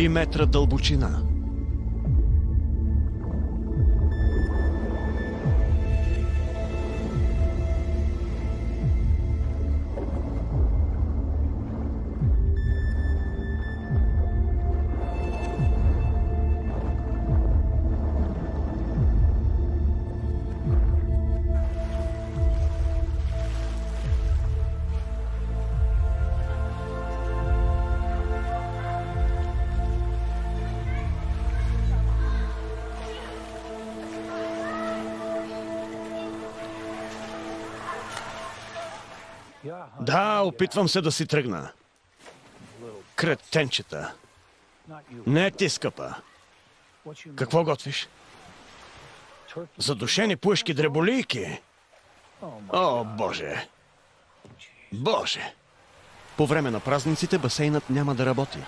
3 метра дълбочина. Да, опитвам се да си тръгна. Кретенчета. Не ти, скъпа. Какво готвиш? Задушени пушки, дреболийки. О, Боже! Боже! По време на празниците басейнът няма да работи.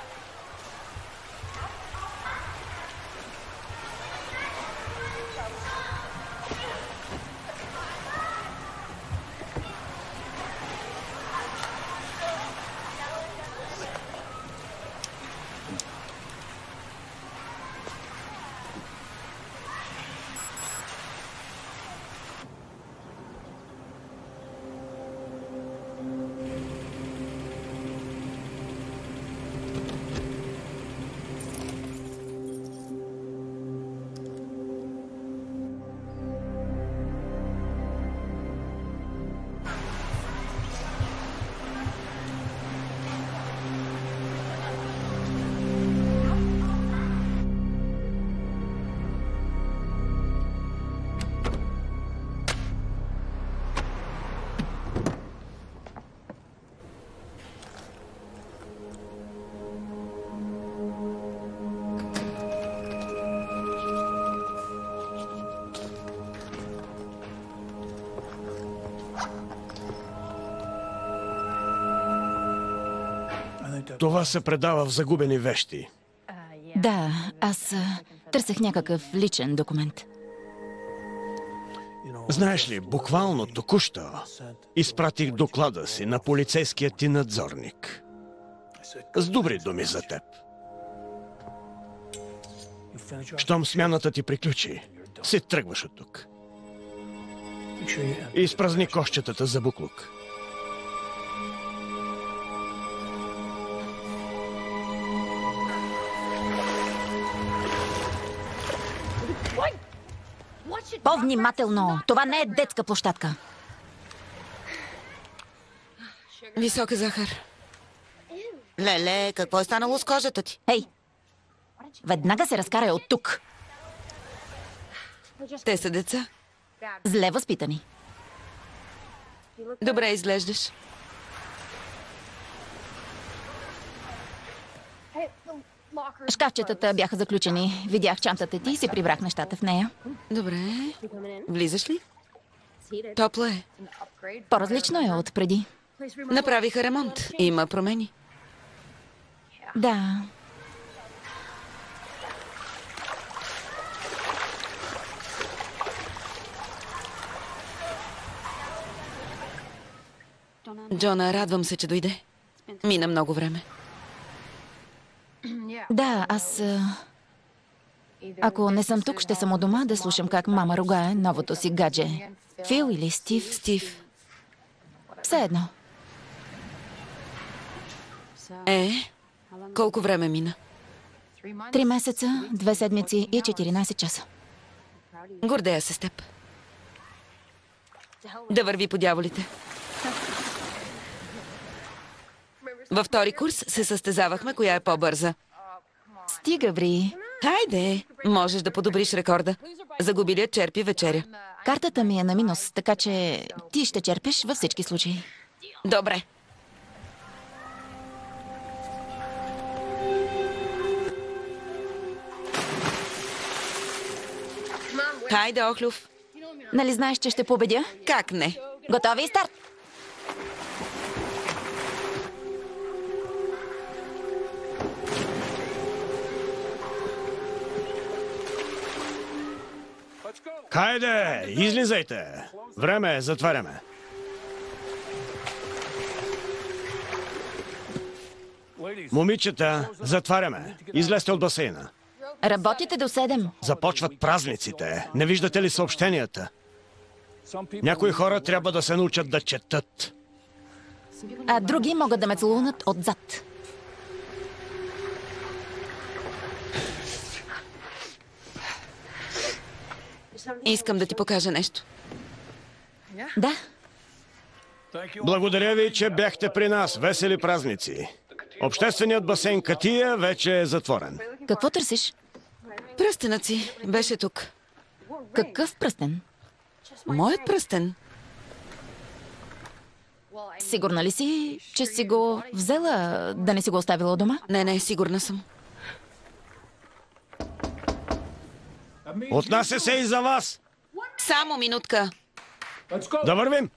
Това се предава в загубени вещи. Да, аз търсех някакъв личен документ. Знаеш ли, буквално току-що изпратих доклада си на полицейския ти надзорник. С добри думи за теб. Щом смяната ти приключи, си тръгваш от тук. Изпразни кошчетата за буклук. По-внимателно! Това не е детска площадка. Висока захар. Леле, какво е станало с кожата ти? Ей! Веднага се разкарай от тук. Те са деца. Зле възпитани. Добре изглеждаш. Шкафчетата бяха заключени. Видях чантата ти и си прибрах нещата в нея. Добре. Влизаш ли? Топло е. По-различно е от преди. Направиха ремонт. Има промени. Да. Джона, радвам се, че дойде. Мина много време. Да, аз... Ако не съм тук, ще съм у дома да слушам как мама ругае новото си гадже. Фил или Стив? Стив. Все едно. Колко време мина? 3 месеца, 2 седмици и 14 часа. Гордея се с теб. Да върви по дяволите. Във втори курс се състезавахме коя е по-бърза. Стига, Бри. Хайде, можеш да подобриш рекорда. Загубилият черпи вечеря. Картата ми е на минус, така че ти ще черпиш във всички случаи. Добре. Хайде, Охлюв. Нали знаеш, че ще победя? Как не? Готови и старт! Хайде, излизайте! Време е, затваряме. Момичета, затваряме. Излезте от басейна. Работите до 7. Започват празниците. Не виждате ли съобщенията? Някои хора трябва да се научат да четат. А други могат да ме целунат отзад. Искам да ти покажа нещо. Да, Благодаря ви, че бяхте при нас. Весели празници. Общественият басейн Катия вече е затворен. какво търсиш? Пръстенът си беше тук. Какъв пръстен? Моят пръстен. Сигурна ли си, че си го взела, да не си го оставила у дома? Не, сигурна съм. Отнася се и за вас. Само минутка. Да вървим.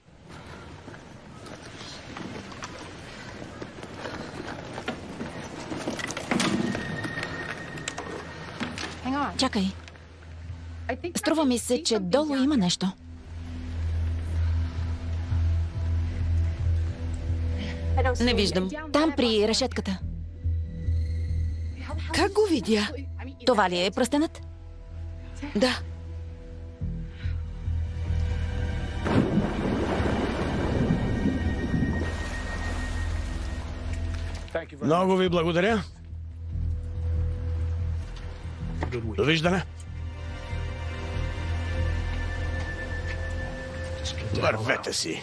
Чакай. Струва ми се, че долу има нещо. Не виждам. Там при решетката. Как го видя? Това ли е пръстенът? Да. Много ви благодаря. Довиждане. Вървете си.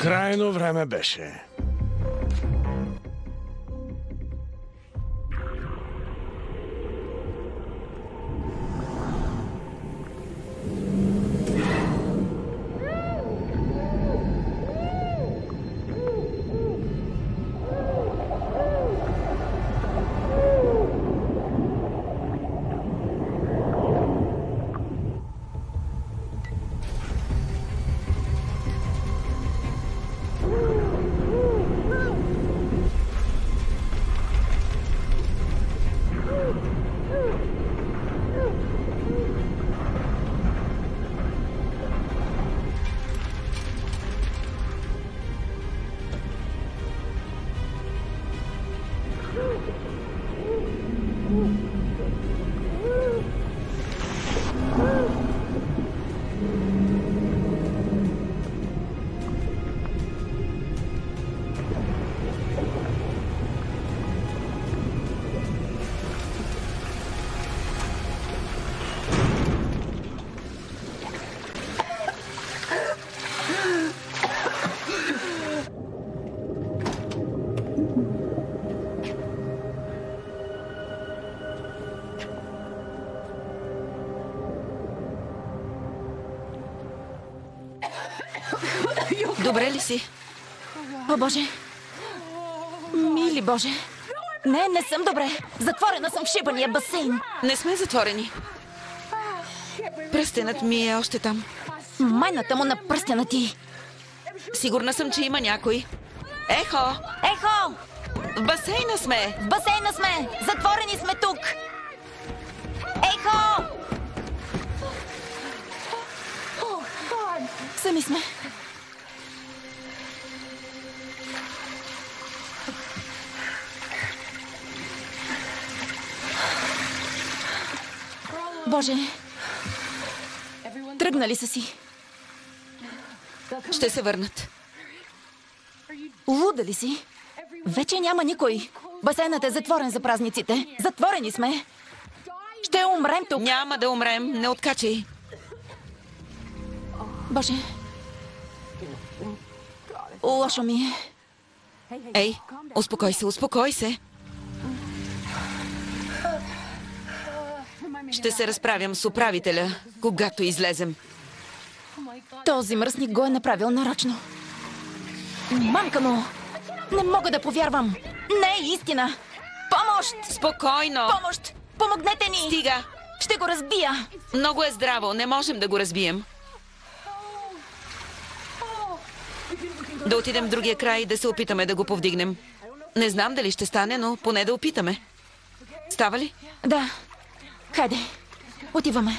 Крайно време беше. Добре ли си? О, Боже! Мили Боже! Не съм добре. Затворена съм в шибания басейн. Не сме затворени. Пръстенът ми е още там. Майната му на пръстена ти. Сигурна съм, че има някой. Ехо! Ехо! В басейна сме! В басейна сме! Затворени сме тук! Ехо! Сами сме. Боже! Тръгнали са си. Ще се върнат. Луда ли си? Вече няма никой. Басейнът е затворен за празниците. Затворени сме. Ще умрем тук. Няма да умрем. Не откачай. Боже. Лошо ми е. Ей, успокой се, успокой се. Ще се разправям с управителя, когато излезем. Този мръсник го е направил нарочно. Мамка му! Не мога да повярвам! Не е истина! Помощ! Спокойно! Помощ! Помогнете ни! Стига! Ще го разбия! Много е здраво, не можем да го разбием. Да отидем в другия край и да се опитаме да го повдигнем. Не знам дали ще стане, но поне да опитаме. Става ли? Да. Хайде. Отиваме.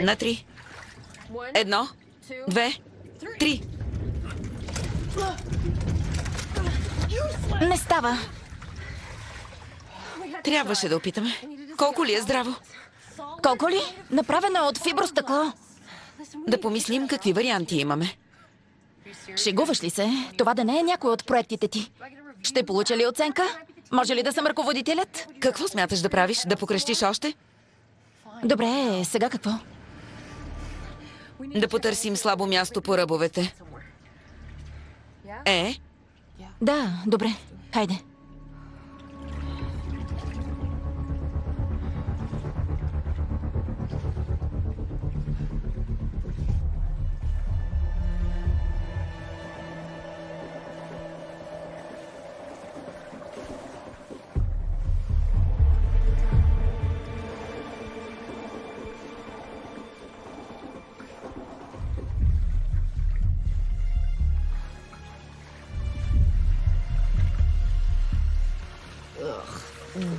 На 3. 1, 2, 3. Не става. Трябваше да опитаме. Колко ли е здраво? Колко ли? Направено е от фибростъкло. Да помислим какви варианти имаме. Шегуваш ли се? Това да не е някой от проектите ти. Ще получа ли оценка? Може ли да съм ръководителят? Какво смяташ да правиш? Да покрещиш още? Добре, сега какво? Да потърсим слабо място по ръбовете. Да, добре. Хайде.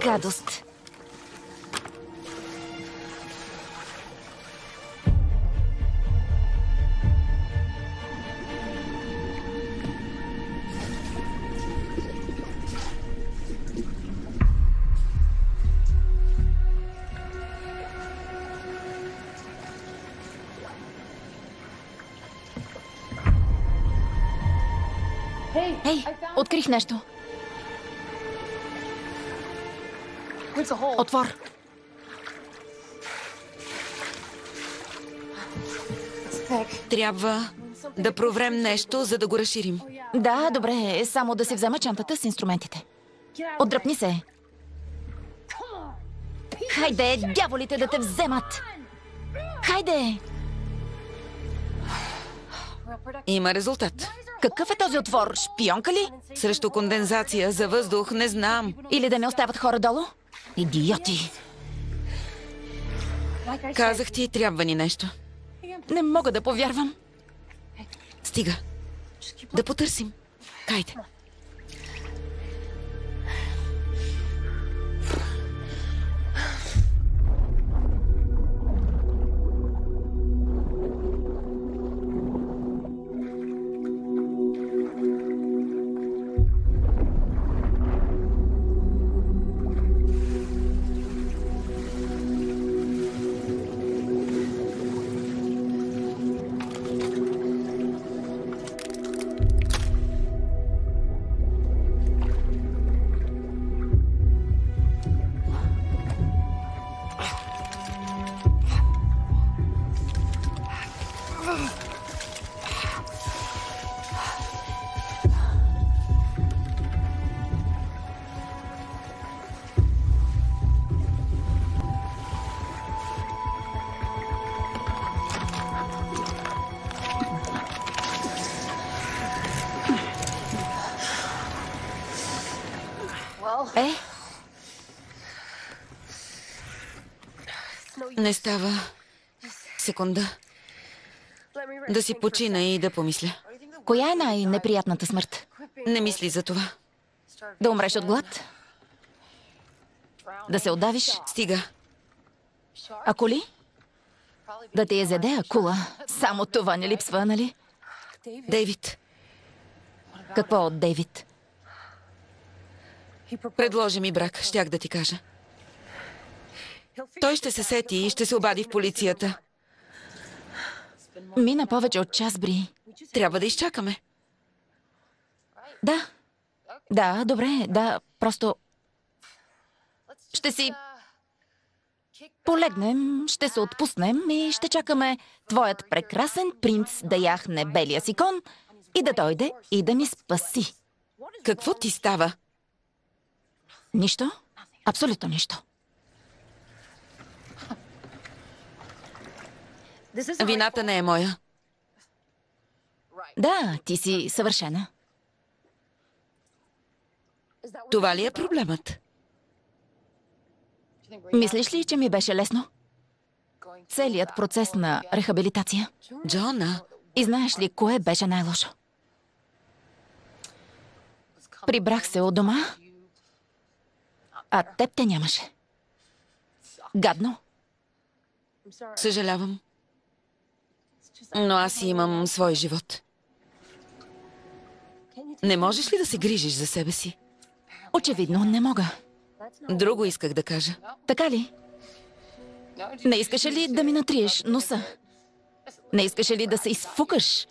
Гадост. Ей, открих нещо. Отвор. Трябва да проврем нещо, за да го разширим. Да, добре. Само да си взема чантата с инструментите. Отдръпни се. Хайде, дяволите да те вземат. Хайде. Има резултат. Какъв е този отвор? Шпионка ли? Срещу кондензация за въздух, не знам. Или да не остават хора долу? Идиоти. Казах ти, трябва ни нещо. Не мога да повярвам. Стига. Да потърсим. Хайде. Е, Не става. Секунда. Да си почина и да помисля. коя е най-неприятната смърт? Не мисли за това. Да умреш от глад? Да се отдавиш? Стига. Акули? Да те язеде акула. Само това не липсва, нали? Дейвид, Какво от Дейвид? предложи ми брак, щях да ти кажа. Той ще се сети и ще се обади в полицията. Мина повече от час, Бри. Трябва да изчакаме. Да. Да, добре, да, просто... Ще си полегнем, ще се отпуснем и ще чакаме твоят прекрасен принц да яхне белия си кон и да дойде и да ни спаси. Какво ти става? Нищо? Абсолютно нищо. Вината не е моя. Да, ти си съвършена. Това ли е проблемът? Мислиш ли, че ми беше лесно? Целият процес на рехабилитация. Джона, И знаеш ли, кое беше най-лошо? Прибрах се от дома, а теб те нямаше. Гадно. съжалявам. Но аз си имам свой живот. Не можеш ли да се грижиш за себе си? Очевидно не мога. Друго исках да кажа. Така ли? Не искаше ли да ми натриеш носа? Не искаше ли да се изфукаш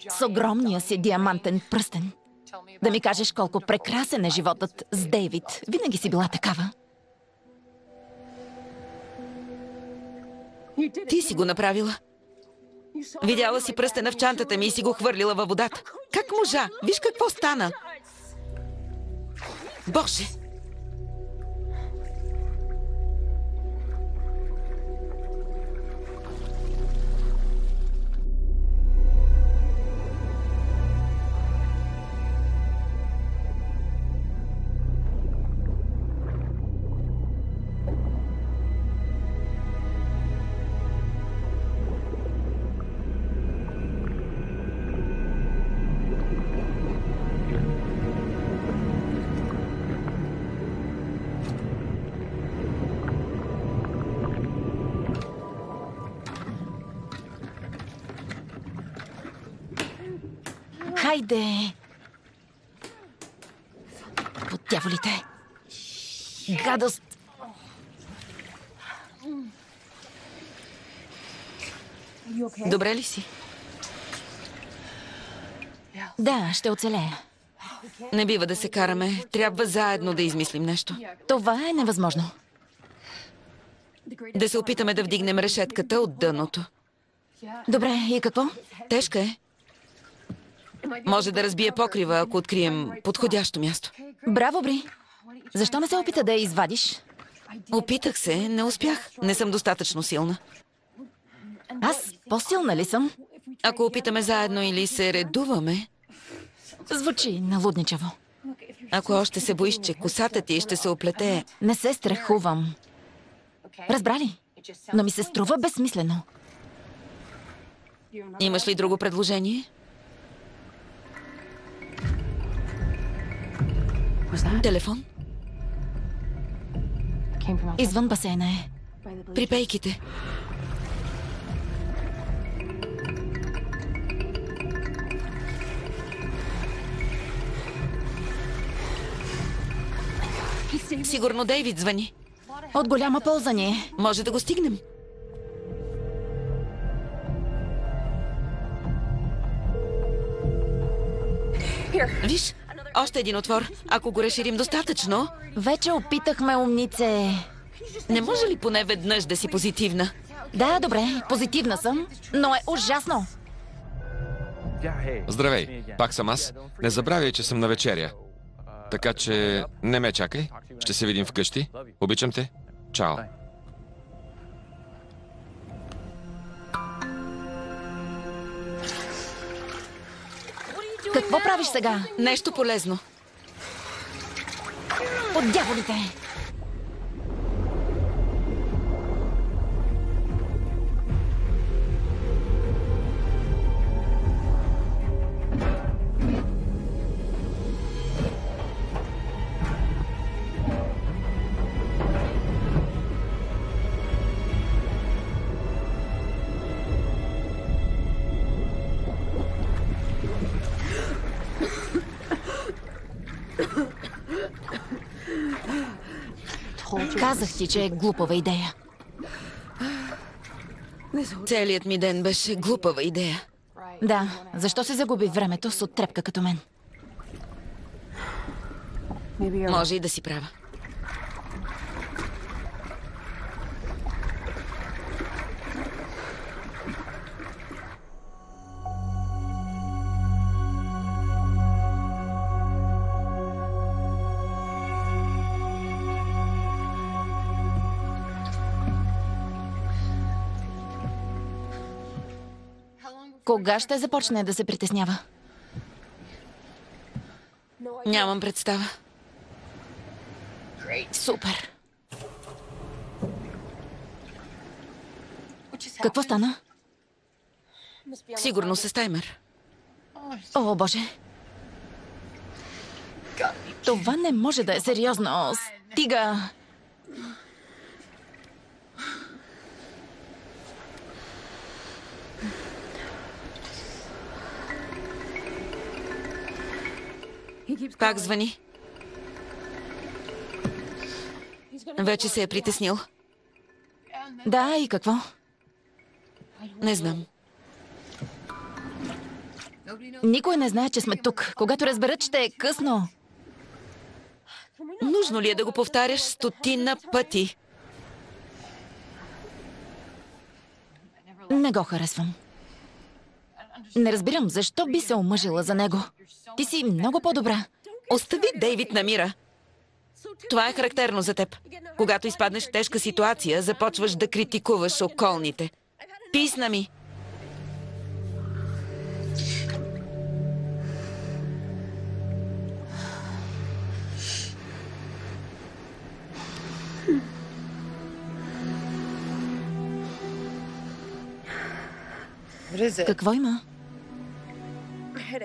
с огромния си диамантен пръстен? Да ми кажеш колко прекрасен е животът с Дейвид. Винаги си била такава. Ти си го направила. Видяла си пръстена в чантата ми и си го хвърлила във водата. Как можа? Виж какво стана. Боже! Хайде! Под дяволите! Гадост! Добре ли си? Да, ще оцелея. Не бива да се караме. Трябва заедно да измислим нещо. Това е невъзможно. Да се опитаме да вдигнем решетката от дъното. Добре, и какво? Тежка е. Може да разбие покрива, ако открием подходящо място. Браво, Бри! Защо не се опита да я извадиш? Опитах се, не успях. Не съм достатъчно силна. Аз по-силна ли съм? Ако опитаме заедно или се редуваме, Звучи налудничаво. ако още се боиш, че косата ти ще се оплете, Не се страхувам. Разбра ли? Но ми се струва безсмислено. имаш ли друго предложение? Телефон? Извън басейна е. При пейките. Сигурно Дейвид звъни. От голяма полза ни е. Може да го стигнем. Виж, още един отвор. Ако го разширим достатъчно, Вече опитахме, умнице. не може ли поне веднъж да си позитивна? Да, добре, позитивна съм, но е ужасно. Здравей, пак съм аз. Не забравяй, че съм на вечеря. Така че не ме чакай. Ще се видим вкъщи. Обичам те. Чао. Какво правиш сега? Нещо полезно. От дяволите! Казах ти, че е глупава идея. Целият ми ден беше глупава идея. Да, защо се загуби времето с оттрепка като мен? Може и да си права. Кога ще започне да се притеснява? Нямам представа. Супер. Какво стана? Сигурно с таймер. О, Боже. Това не може да е сериозно. Стига. Пак звъни. Вече се е притеснил. Да, и какво? Не знам. Никой не знае, че сме тук. Когато разберат, ще е късно. Нужно ли е да го повтаряш стотина пъти? Не го харесвам. Не разбирам, защо би се омъжила за него. Ти си много по-добра. Остави Дейвид на мира. Това е характерно за теб. Когато изпаднеш в тежка ситуация, започваш да критикуваш околните. Писна ми. Какво има?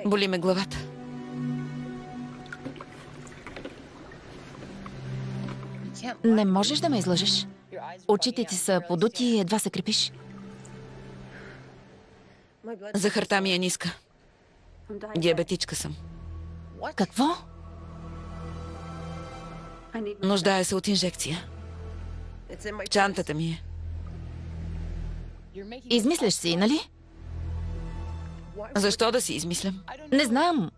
Боли ме главата. Не можеш да ме излъжеш. Очите ти са подути и едва се крепиш. Захарта ми е ниска. Диабетичка съм. Какво? Нуждая се от инжекция. В чантата ми е. Измисляш си, нали? Защо да си измислям? Не знам.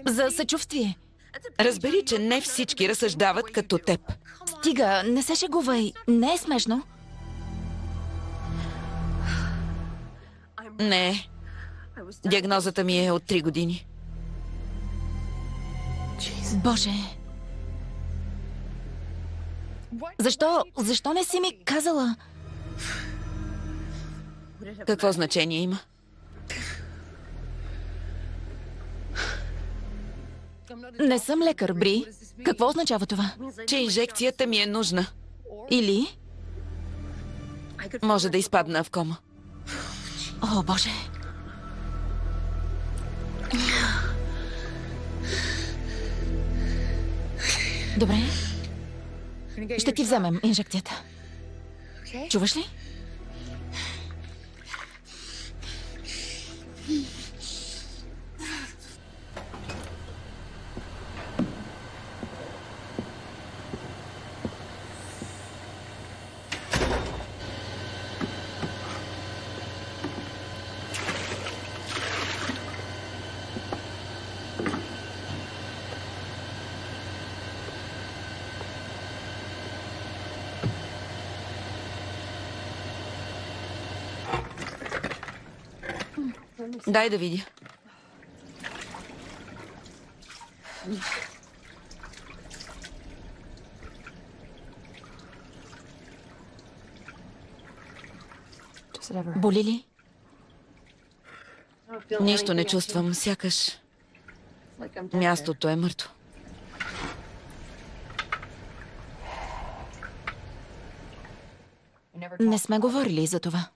За съчувствие. Разбери, че не всички разсъждават като теб. Стига, не се шегувай. Не е смешно. Не. Диагнозата ми е от 3 години. Боже. Защо не си ми казала? Какво значение има? Не съм лекар, Бри. Какво означава това? Че инжекцията ми е нужна. Или? Може да изпадна в кома. О, Боже. Добре. Ще ти вземем инжекцията. Чуваш ли? Дай да видя. Боли ли? Нищо не чувствам, сякаш мястото е мъртво. Не сме говорили за това.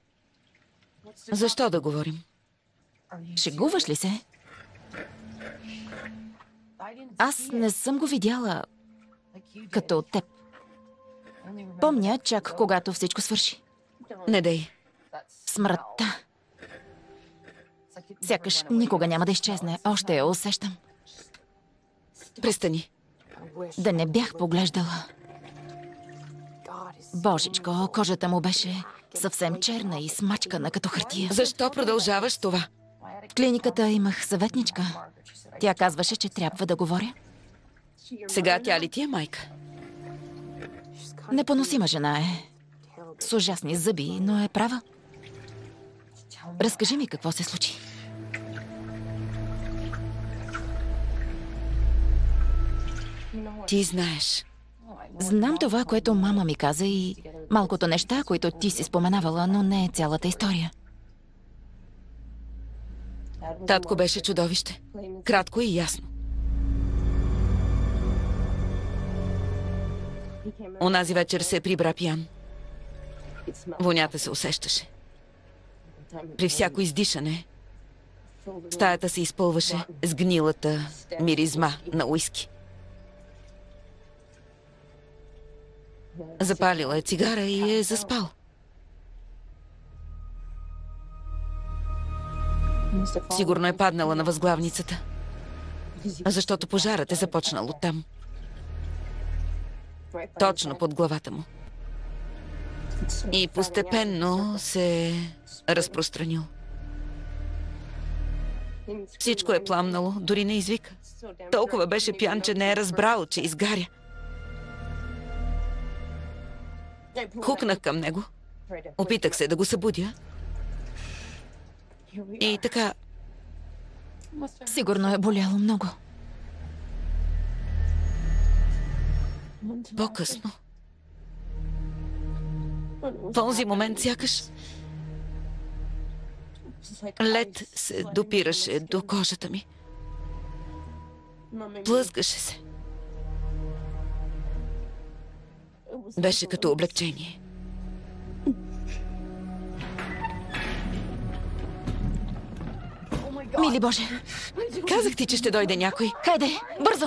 Защо да говорим? Шегуваш ли се? Аз не съм го видяла като теб. Помня чак когато всичко свърши. Не дей. Смъртта. Сякаш никога няма да изчезне. Още я усещам. Престани. Да не бях поглеждала. Божичко, кожата му беше съвсем черна и смачкана като хартия. Защо продължаваш това? В клиниката имах съветничка. Тя казваше, че трябва да говоря. Сега тя ли ти е майка? Непоносима жена е. С ужасни зъби, но е права. Разкажи ми какво се случи. Ти знаеш. Знам това, което мама ми каза и малкото неща, които ти си споменавала, но не е цялата история. Татко беше чудовище. Кратко и ясно. Онази вечер се прибра пиян. Вонята се усещаше. При всяко издишане стаята се изпълваше с гнилата миризма на уиски. Запалила е цигара и е заспал. Сигурно е паднала на възглавницата, защото пожарът е започнал оттам. Точно под главата му. И постепенно се е разпространил. Всичко е пламнало, дори не извика. Толкова беше пиян, че не е разбрал, че изгаря. Хукнах към него. Опитах се да го събудя. И така... Сигурно е боляло много. По-късно. В този момент сякаш лед се допираше до кожата ми. Плъзгаше се. Беше като облегчение. Мили Боже! Казах ти, че ще дойде някой. Хайде, бързо!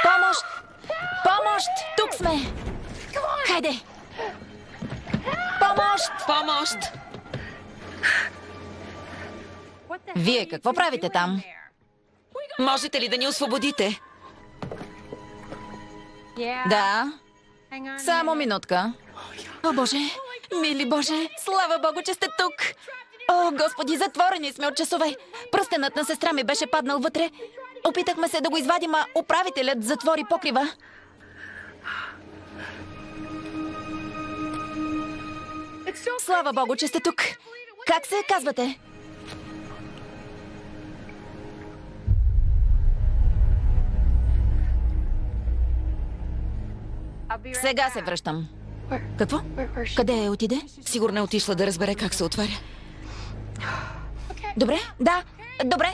Помощ! Помощ! Тук сме! Хайде! Помощ! Помощ! Вие какво правите там? Можете ли да ни освободите? Да. Само минутка. О, Боже! Мили Боже! Слава Богу, че сте тук! О, Господи, затворени сме от часове. Пръстенът на сестра ми беше паднал вътре. Опитахме се да го извадим, а управителят затвори покрива. Слава Богу, че сте тук. Как се казвате? Сега се връщам. Какво? Къде отиде? Сигурно е отишла да разбере как се отваря. Добре, да, добре.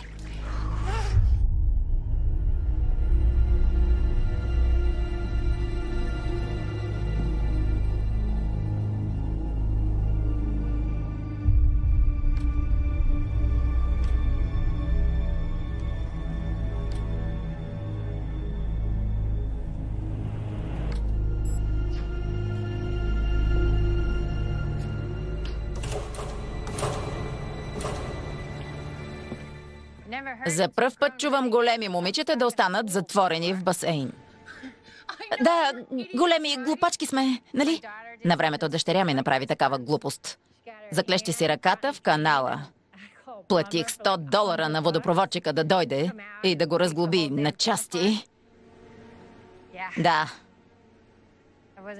За пръв път чувам големи момичета да останат затворени в басейн. Да, големи глупачки сме, нали? На времето дъщеря ми направи такава глупост. Заклещи си ръката в канала. Платих $100 на водопроводчика да дойде и да го разглоби на части. Да.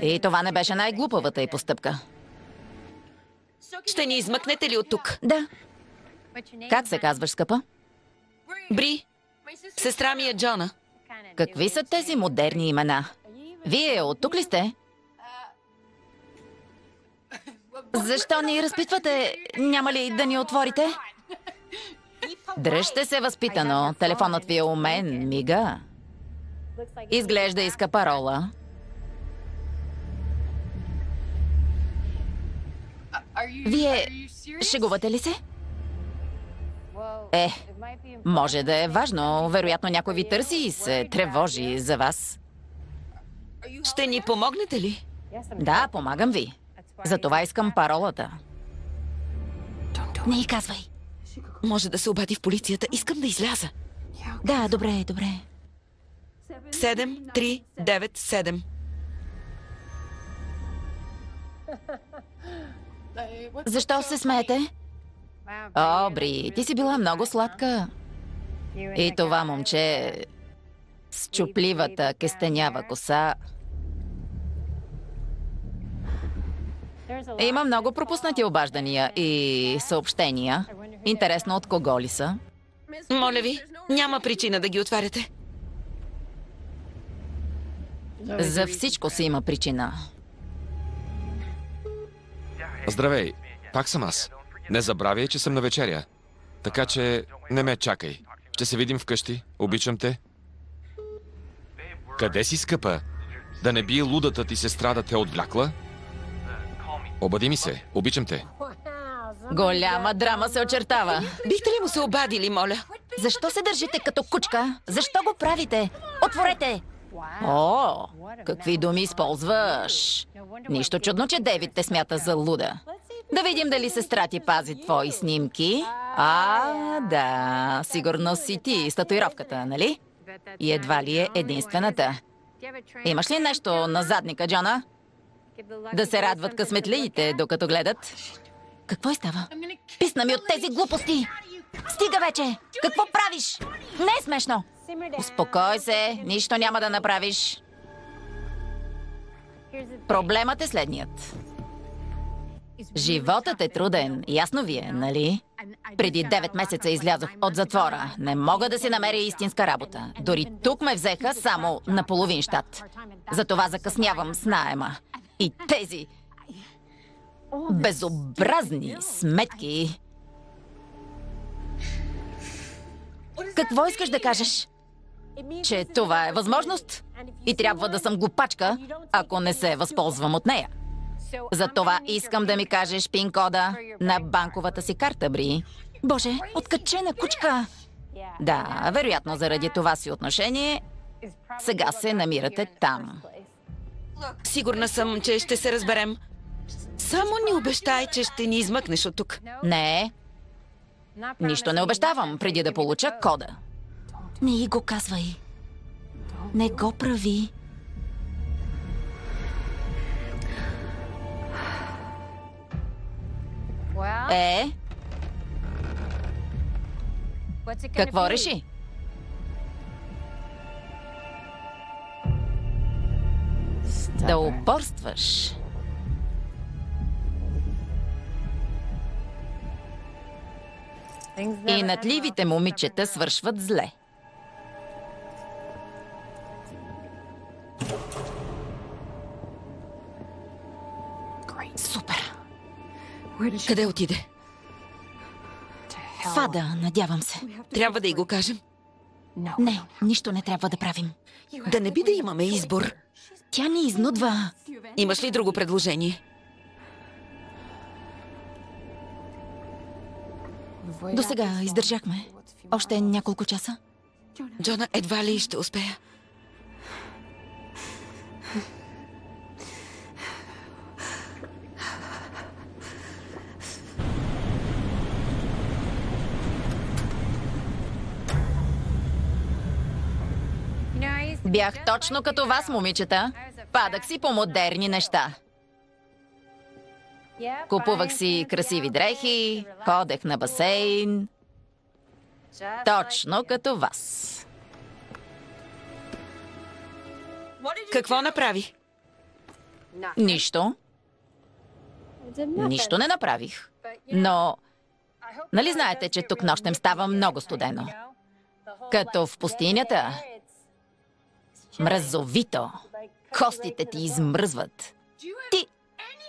И това не беше най-глупавата й постъпка. Ще ни измъкнете ли от тук? Да. Как се казваш, скъпа? Бри, сестра ми е Джона. Какви са тези модерни имена? Вие от тук ли сте? Защо ни разпитвате? Няма ли да ни отворите? Дръжте се възпитано. Телефонът ви е у мен, мига. Изглежда иска парола. Вие шегувате ли се? Може да е важно. Вероятно някой ви търси и се тревожи за вас. Ще ни помогнете ли? Да, помагам ви. Затова искам паролата. Не й казвай. Може да се обади в полицията. Искам да изляза. Да, добре, добре. 7397. Защо се смеете? О, Бри, ти си била много сладка. И това момче с чупливата кестенява коса. Има много пропуснати обаждания и съобщения. Интересно от кого ли са? Моля ви, няма причина да ги отваряте. За всичко си има причина. Здравей, пак съм аз. Не забравяй, че съм на вечеря. Така че не ме чакай. Ще се видим вкъщи. Обичам те. Къде си, скъпа? Да не би лудата ти сестра да те отвлякла? Обади ми се. Обичам те. Голяма драма се очертава. Бихте ли му се обадили, моля? Защо се държите като кучка? Защо го правите? Отворете! О, какви думи използваш? Нищо чудно, че Дейвид те смята за луда. Да видим дали сестра ти пази твои снимки. Да, сигурно си ти с татуировката, нали? И едва ли е единствената. Имаш ли нещо на задника, Джона? Да се радват късметлиите, докато гледат. Какво става? Писна ми от тези глупости! Стига вече! Какво правиш? Не е смешно! Успокой се, нищо няма да направиш. Проблемът е следният. Животът е труден, ясно ви е, нали? Преди 9 месеца излязох от затвора. Не мога да си намеря истинска работа. Дори тук ме взеха само на половин щат. Затова закъснявам с наема. И тези безобразни сметки. Какво искаш да кажеш? Че това е възможност? И трябва да съм глупачка, ако не се възползвам от нея. Затова искам да ми кажеш пин-кода на банковата си карта, Бри. Боже, откачена кучка! Да, вероятно заради това си отношение сега се намирате там. Сигурна съм, че ще се разберем. Само ни обещай, че ще ни измъкнеш от тук. Не, нищо не обещавам преди да получа кода. Не й го казвай. Не го прави. Какво реши? Да упорстваш. И натливите момичета свършват зле. Супер! Къде отиде? Фада, надявам се. Трябва да й го кажем. Не, нищо не трябва да правим. Да не би да имаме избор. Тя ни изнудва. Имаш ли друго предложение? До сега издържахме. Още няколко часа. Джона, едва ли ще успея. Бях точно като вас, момичета. Падах си по модерни неща. Купувах си красиви дрехи, ходех на басейн. Точно като вас. Какво направи? Нищо. Нищо не направих. Но, нали знаете, че тук нощем става много студено? Като в пустинята. Мразовито. Костите ти измръзват. Ти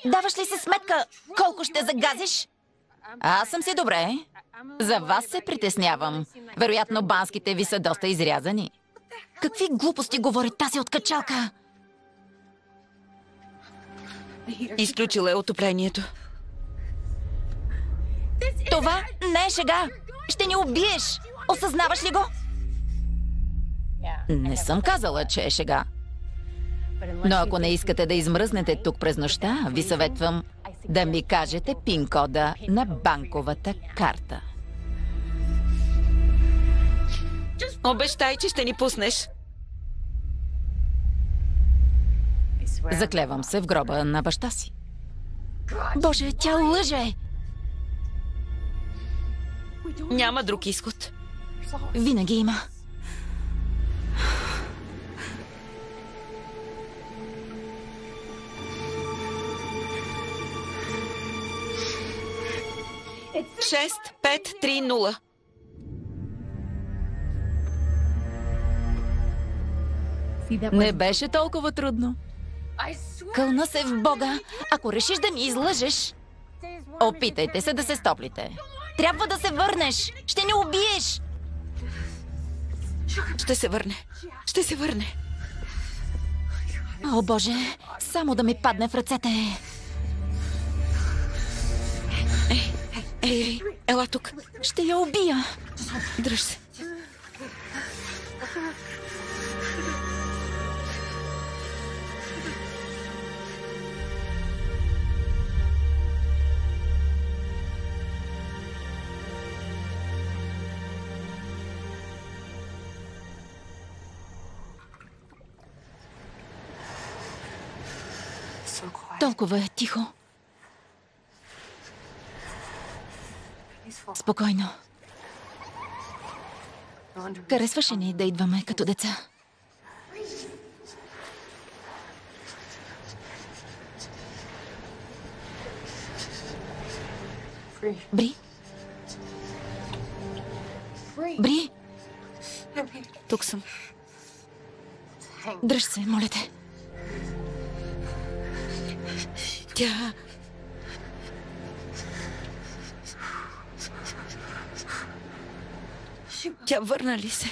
даваш ли си сметка колко ще загазиш? Аз съм си добре. За вас се притеснявам. Вероятно банските ви са доста изрязани. Какви глупости говори тази откачалка? Изключила е отоплението. Това не е шега. Ще ни убиеш! Осъзнаваш ли го? Не съм казала, че е шега. Но ако не искате да измръзнете тук през нощта, ви съветвам да ми кажете пин-кода на банковата карта. Обещай, че ще ни пуснеш. Заклевам се в гроба на баща си. Боже, тя лъже! Няма друг изход. Винаги има. Шест, 5, 3, 0. Не беше толкова трудно. Кълна се в Бога. Ако решиш да ми излъжеш, опитайте се да се стоплите. Трябва да се върнеш. Ще ни убиеш. Ще се върне. Ще се върне. О, Боже, само да ми падне в ръцете. Ей, ела тук. Ще я убия. Дръж се. Толкова е тихо. Спокойно. Харесваше ни да идваме като деца. Бри? Бри? Тук съм. Дръж се, моля те. Тя... Тя върна ли се?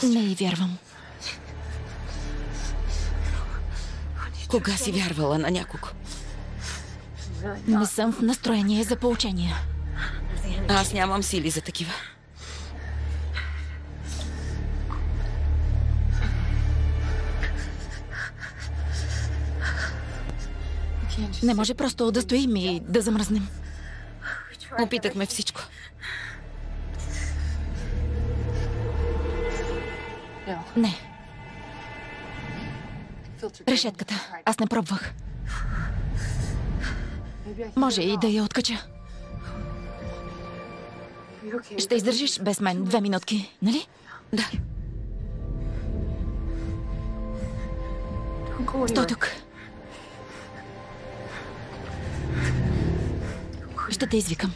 Не й вярвам. Кога си вярвала на някого? Не съм в настроение за поучения. Аз нямам сили за такива. Не може просто да стоим и да замръзнем. Опитахме всичко. Не. Решетката. Аз не пробвах. Може и да я откача. Ще издържиш без мен 2 минутки, нали? Да. Стой тук. Ще те извикам.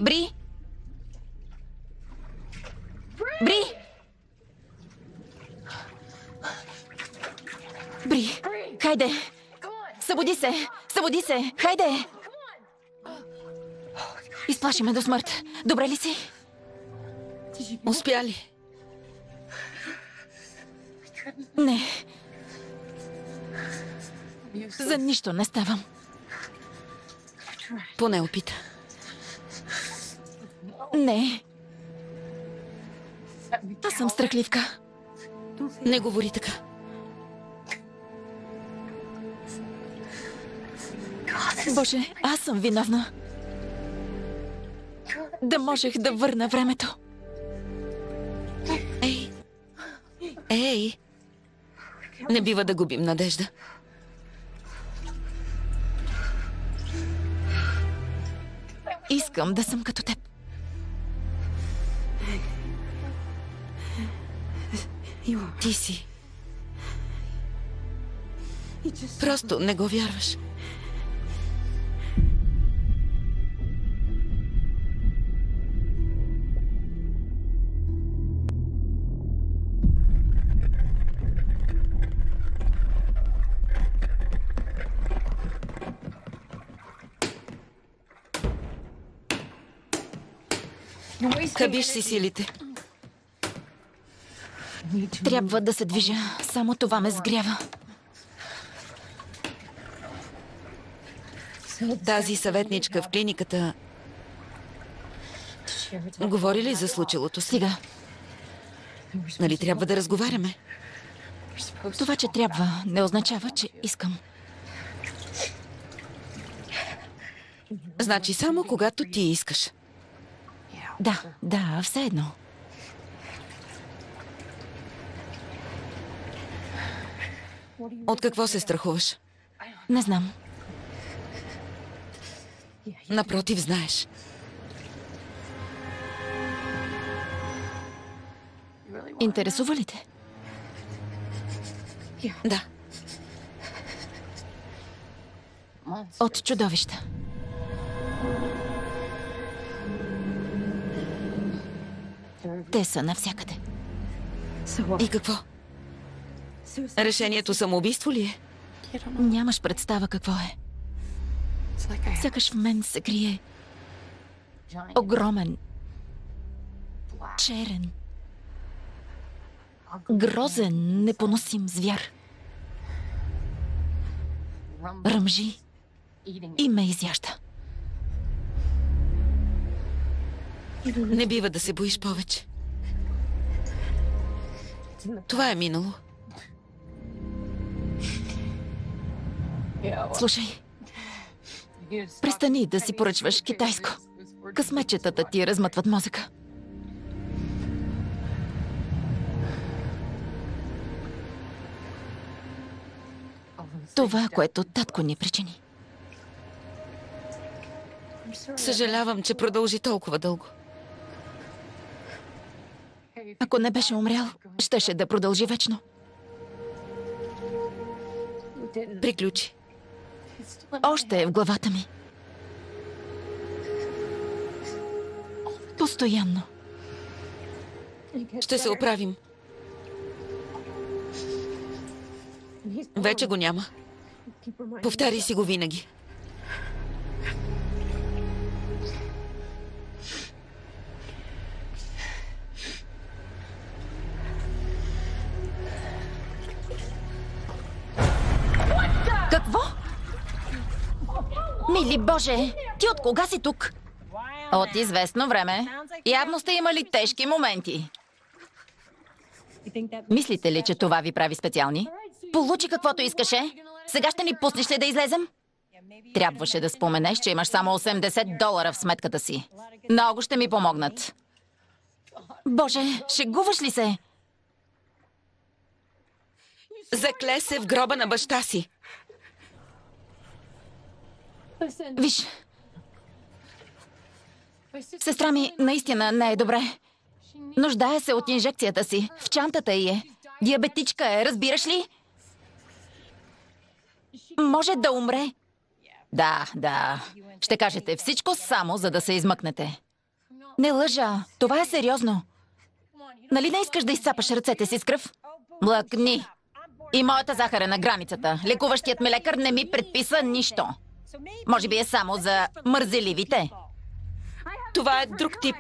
Бри! Бри! Бри! Хайде! Събуди се! Събуди се! Хайде! Изплаши ме до смърт. Добре ли си? Успя ли? Не. За нищо не ставам. Поне опита. Не. Аз съм страхливка. Не говори така. Боже, аз съм виновна. Да можех да върна времето. Ей! Ей! Не бива да губим надежда. искам да съм като теб. Ти си. Просто не го вярваш. Хабиш си силите. Трябва да се движа. Само това ме сгрява. Тази съветничка в клиниката говори ли за случилото си? Стига. Нали трябва да разговаряме? Това, че трябва, не означава, че искам. Значи само когато ти искаш. Да, все едно. От какво се страхуваш? Не знам. Напротив, знаеш. Интересува ли те? Да. От чудовища. Те са навсякъде. И какво? Решението самоубийство ли е? Нямаш представа какво е. Сякаш в мен се крие огромен, черен, грозен, непоносим звяр. Ръмжи и ме изяжда. Не бива да се боиш повече. Това е минало. Слушай, престани да си поръчваш китайско. Късметчетата ти размътват мозъка. Това, което татко ни причини. Съжалявам, че продължи толкова дълго. Ако не беше умрял, щеше да продължи вечно. Приключи. Още е в главата ми. Постоянно. Ще се оправим. Вече го няма. Повтаряй си го винаги. Какво? Мили Боже, ти от кога си тук? От известно време. Явно сте имали тежки моменти. Мислите ли, че това ви прави специални? Получи каквото искаше. Сега ще ни пуснеш ли да излезем? Трябваше да споменеш, че имаш само $80 в сметката си. Много ще ми помогнат. Боже, шегуваш ли се? Закле се в гроба на баща си. Виж, сестра ми наистина не е добре. Нуждае се от инжекцията си. В чантата й е. Диабетичка е, разбираш ли? Може да умре. Да. Ще кажете всичко само, за да се измъкнете. Не лъжа. Това е сериозно. Нали не искаш да изцапаш ръцете си с кръв? Млъкни. И моята захар е на границата. Лекуващият ми лекар не ми предписа нищо. Може би е само за мързеливите. Това е друг тип.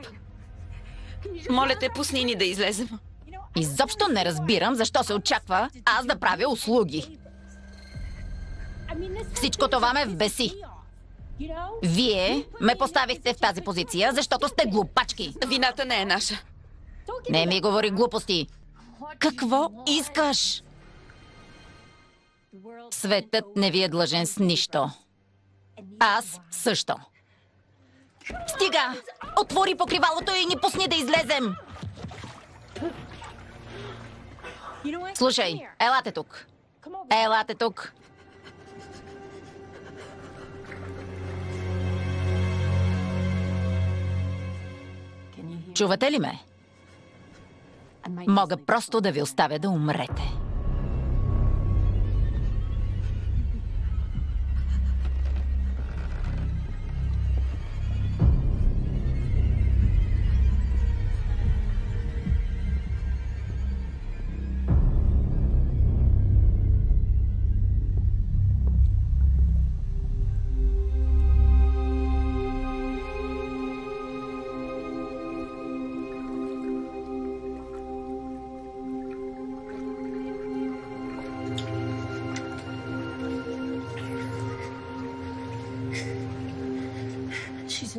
Моля те, пусни ни да излезем. Изобщо не разбирам защо се очаква аз да правя услуги. Всичко това ме вбеси. Вие ме поставихте в тази позиция, защото сте глупачки. Вината не е наша. Не ми говори глупости. Какво искаш? Светът не ви е длъжен с нищо. Аз също. Стига! Отвори покривалото и ни пусни да излезем! Слушай, елате тук. Елате тук. Чувате ли ме? Мога просто да ви оставя да умрете.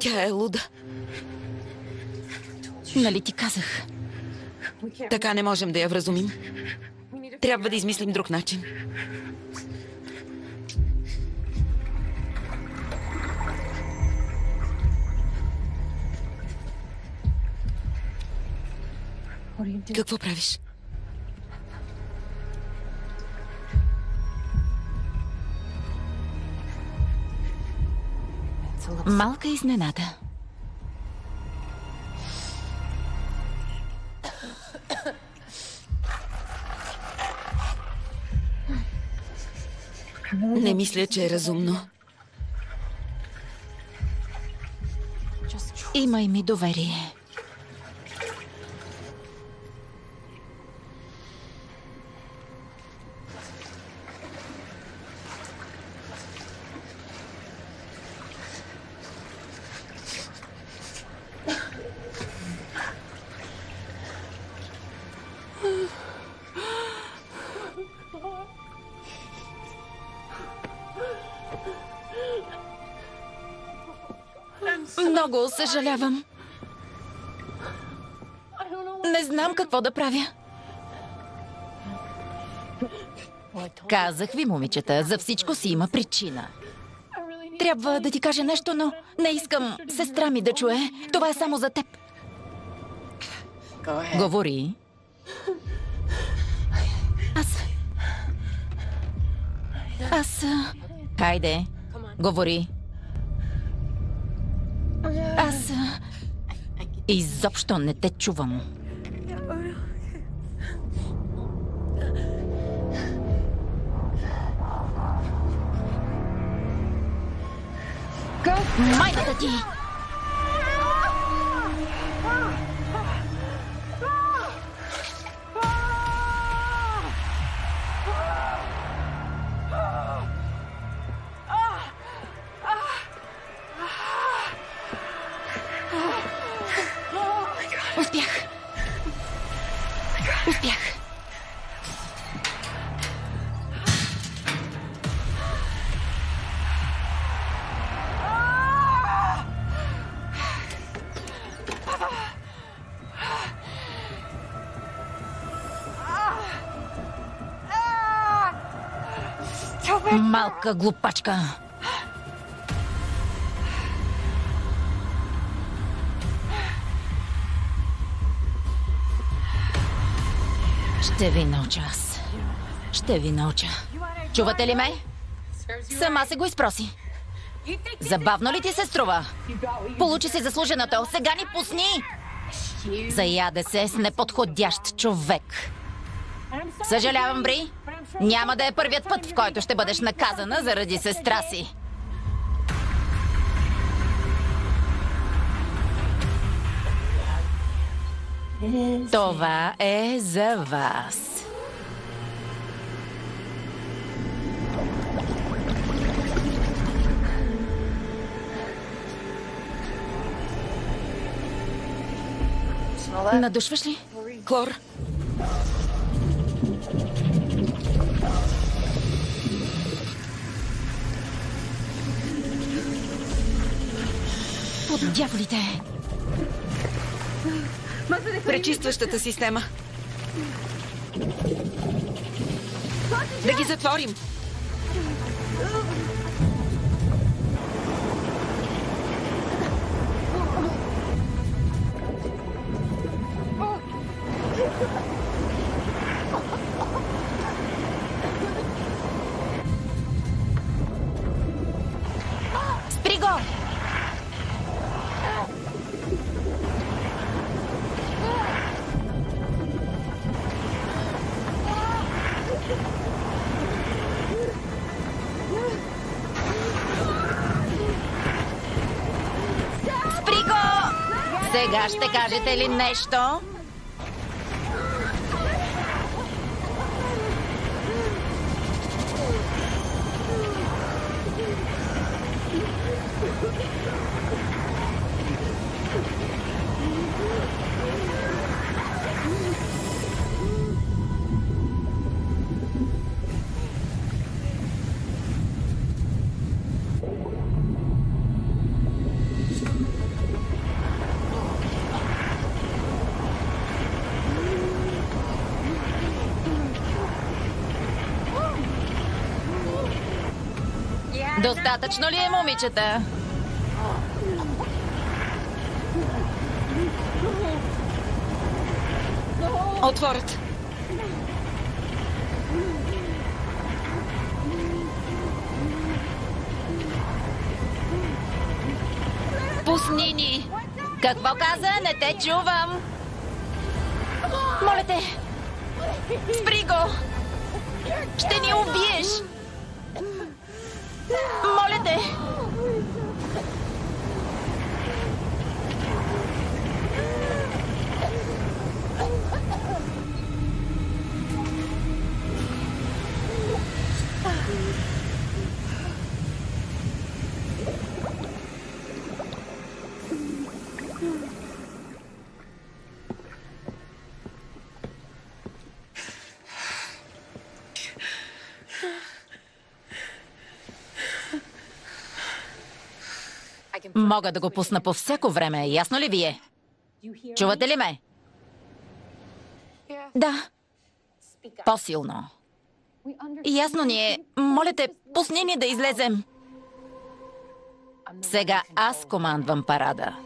Тя е луда. Нали ти казах? Така не можем да я вразумим. Трябва да измислим друг начин. Какво правиш? Малка изненада. Не мисля, че е разумно. Имай ми доверие. Много съжалявам. Не знам какво да правя. Казах ви, момичета, за всичко си има причина. Трябва да ти кажа нещо, но не искам сестра ми да чуе. Това е само за теб. Говори. Аз... Хайде, говори. Аз... Изобщо не те чувам. Майката ти! Успях. Малка глупачка. Ще ви науча аз. Ще ви науча. Чувате ли ме? Сама се го изпроси. Забавно ли ти се струва? Получи си заслуженото. Сега ни пусни! Заяде се с неподходящ човек. Съжалявам, Бри. Няма да е първият път, в който ще бъдеш наказана заради сестра си. Това е за вас. Надушваш ли? Клор. Под дяволите! Пречистващата система. Да ги затворим. Спри го! Сега ще кажете ли нещо? Достатъчно ли е, момичета? Отворят. Пусни ни! Какво каза? Не те чувам! Моля те! Спри го! Ще ни убиеш! Моля те! Мога да го пусна по всяко време, ясно ли вие? Чувате ли ме? Да. По-силно. Ясно ни е. Моля те, пусни ни да излезем. Сега аз командвам парада.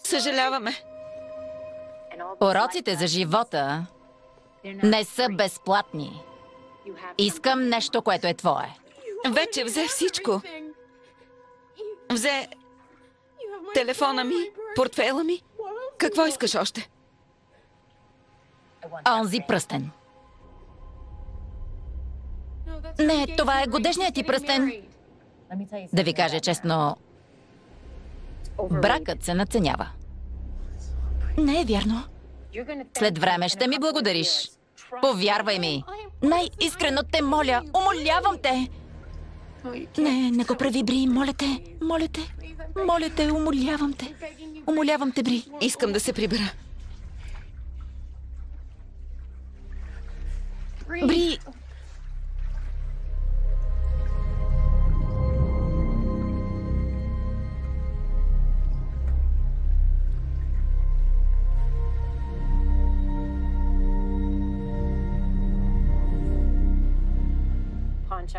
Съжаляваме. Уроците за живота не са безплатни. Искам нещо, което е твое. Вече взе всичко. Взе телефона ми, портфела ми. Какво искаш още? Онзи пръстен. Не, това е годежният ти пръстен. Да ви кажа честно, бракът се надценява. Не е вярно. След време ще ми благодариш. Повярвай ми. Най-искрено те моля, умолявам те. Не го прави, Бри, моля те, моля те. Моля те, умолявам те. Умолявам те, Бри. Искам да се прибера. Бри...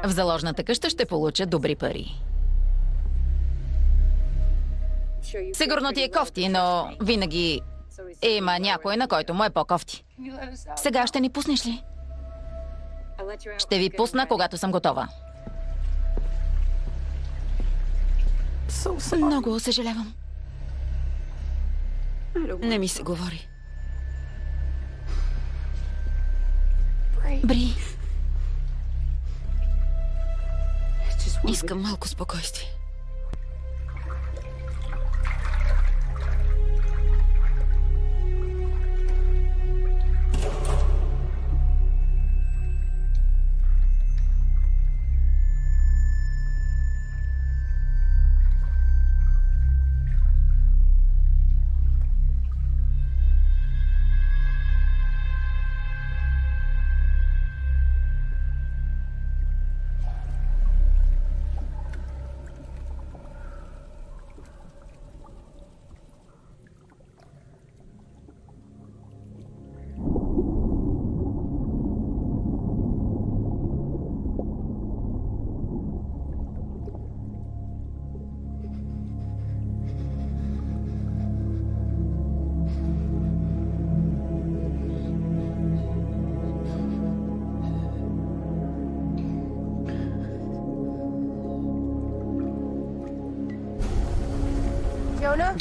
В заложната къща ще получа добри пари. Сигурно ти е кофти, но винаги има някой, на който му е по-кофти. Сега ще ни пуснеш ли? Ще ви пусна, когато съм готова. Много съжалявам. Не ми се говори. Бри, Искам малко спокойствие.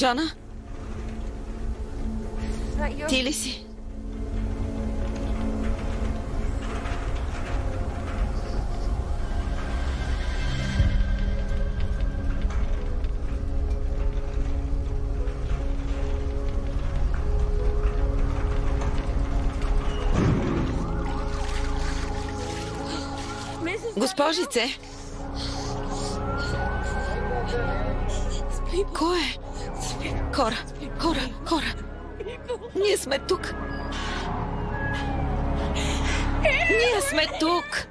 Джона? Ти ли си? Госпожице! Кой е? Хора! Ние сме тук! Ние сме тук!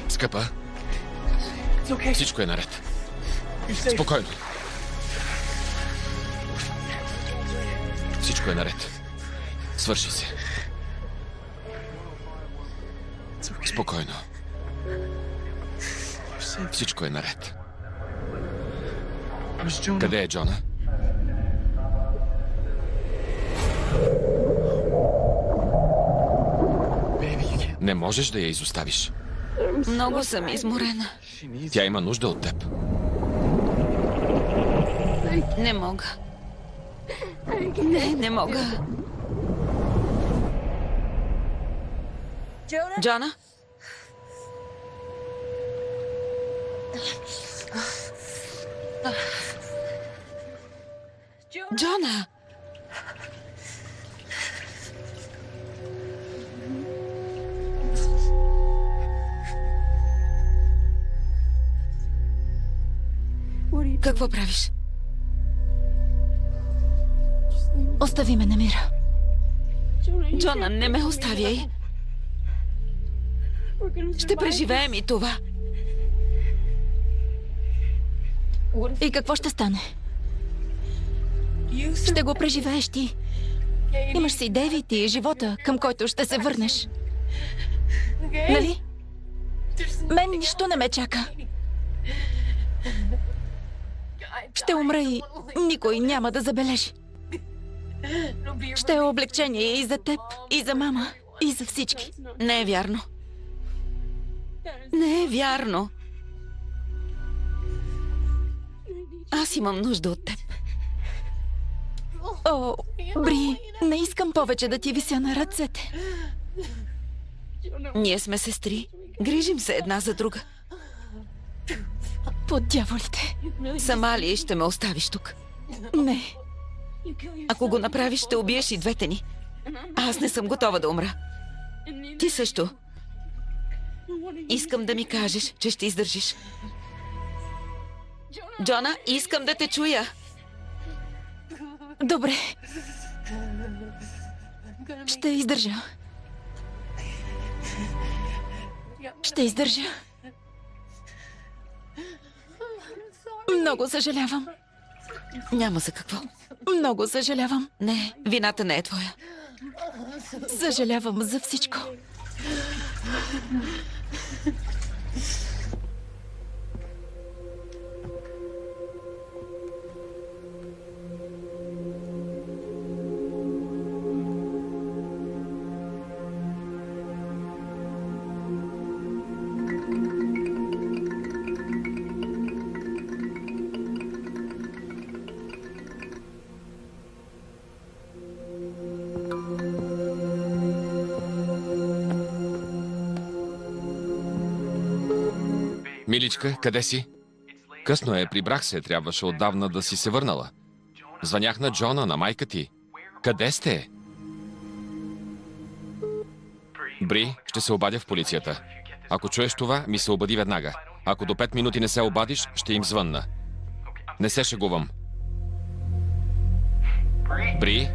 Скъпа, всичко е наред. Спокойно. Всичко е наред. Свърши се. Спокойно. Всичко е наред. Къде е Джона? Не можеш да я изоставиш. Много съм изморена. Тя има нужда от теб. Не мога. Не мога. Джона? Джона! Какво правиш? Остави ме, Намира. Джона, не ме оставяй. Ще преживеем и това. И какво ще стане? Ще го преживееш ти. Имаш си Дейвид и живота, към който ще се върнеш. Нали? Мен нищо не ме чака. Ще умра и никой няма да забележи. Ще е облегчение и за теб, и за мама, и за всички. Не е вярно. Не е вярно. Аз имам нужда от теб. О, Бри, не искам повече да ти вися на ръцете. Ние сме сестри. Грижим се една за друга. По дяволите. Сама ли ще ме оставиш тук? Не. Ако го направиш, ще убиеш и двете ни. Аз не съм готова да умра. Ти също. Искам да ми кажеш, че ще издържиш. Джона, искам да те чуя. Добре. Ще издържа. Ще издържа. Много съжалявам. Няма за какво. Много съжалявам. Не, вината не е твоя. Съжалявам за всичко. Миличка, къде си? Късно е, прибрах се, трябваше отдавна да си се върнала. Звънях на Джона, на майка ти. Къде сте? Бри, ще се обадя в полицията. Ако чуеш това, ми се обади веднага. Ако до 5 минути не се обадиш, ще им звънна. Не се шегувам. Бри?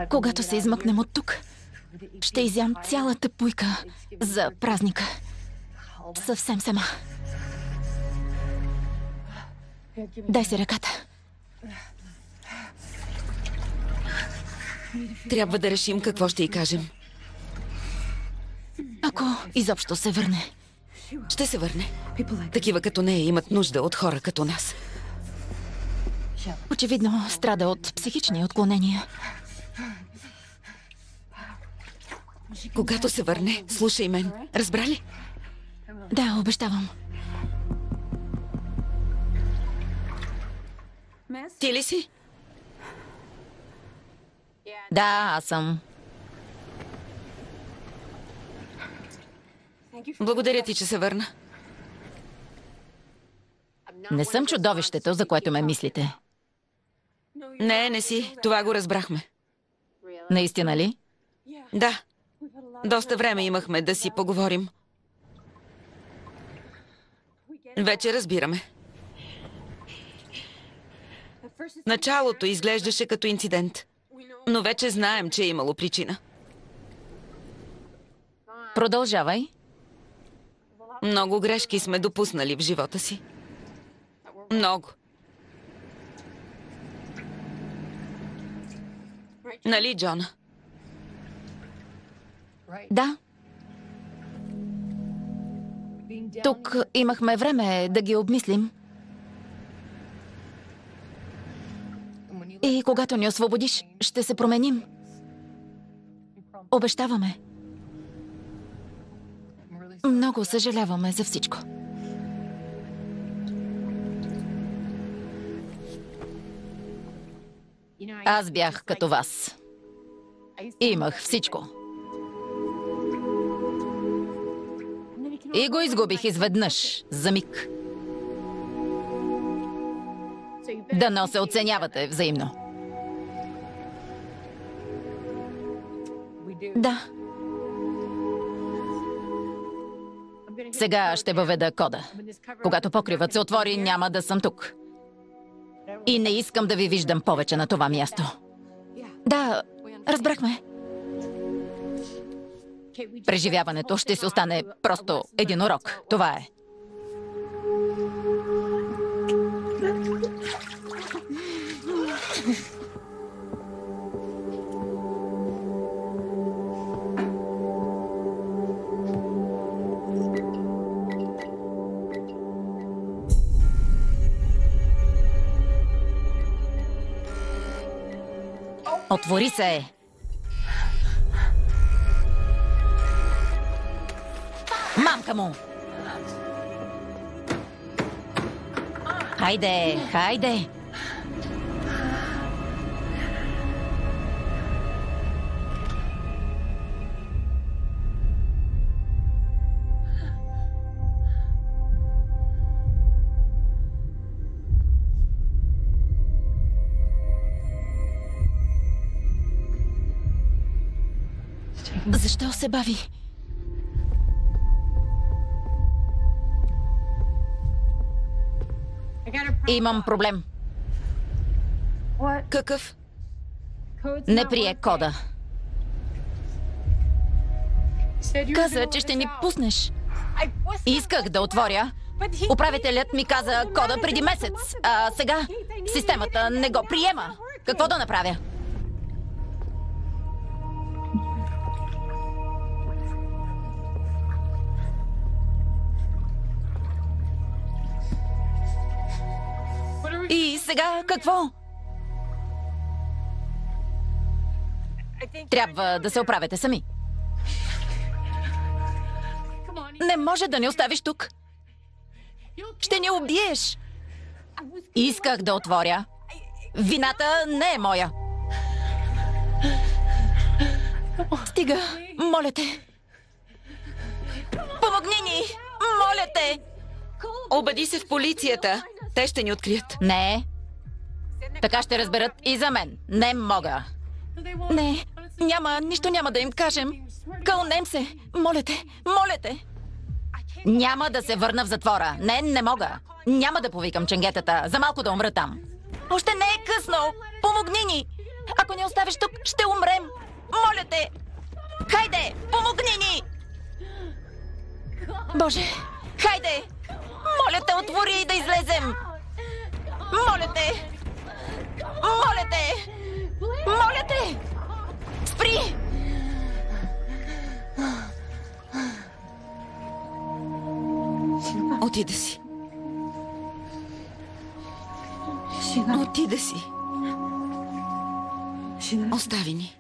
Когато се измъкнем от тук, ще изям цялата пуйка за празника. Съвсем сама. Дай си ръката. Трябва да решим какво ще й кажем. Ако изобщо се върне. Ще се върне. Такива като нея имат нужда от хора като нас. Очевидно страда от психични отклонения. Когато се върне, слушай мен. Разбра ли? Да, обещавам. Ти ли си? Да, аз съм. Благодаря ти, че се върна. Не съм чудовището, за което ме мислите. Не си. Това го разбрахме. Наистина ли? Да. Доста време имахме да си поговорим. Вече разбираме. Началото изглеждаше като инцидент. Но вече знаем, че е имало причина. Продължавай. Много грешки сме допуснали в живота си. Много. Нали, Джона? Да. Тук имахме време да ги обмислим. И когато ни освободиш, ще се променим. Обещаваме. Много съжаляваме за всичко. Аз бях като вас. Имах всичко. И го изгубих изведнъж, за миг. Дано се оценявате взаимно. Да. Сега ще въведа кода. Когато покривът се отвори, няма да съм тук. И не искам да ви виждам повече на това място. Да, разбрахме. Преживяването ще се остане просто един урок. Това е. Отвори се! Мамка му! Хайде, хайде! Защо се бави? Имам проблем. Какъв? Не прие кода. Каза, че ще ми пуснеш. Исках да отворя. Управителят ми каза кода преди месец. А сега системата не го приема. Какво да направя? И сега какво? Трябва да се оправите сами. Не може да ни оставиш тук. Ще ни убиеш. Исках да отворя. Вината не е моя. Стига, моля те. Помогни ни! Моля те! Обади се в полицията. Те ще ни открият. Не. Така ще разберат и за мен. Не мога. Не, нищо няма да им кажем. Кълнем се. Моля те, моля те. Няма да се върна в затвора. Не мога. Няма да повикам ченгетата. За малко да умра там. Още не е късно. Помогни ни. Ако не оставиш тук, ще умрем. Моля те. Хайде, помогни ни. Боже, хайде. Моля те, отвори и да излезем. Моля те. Моля те. Моля те. Спри. Отида си. Отида си. Остави ни.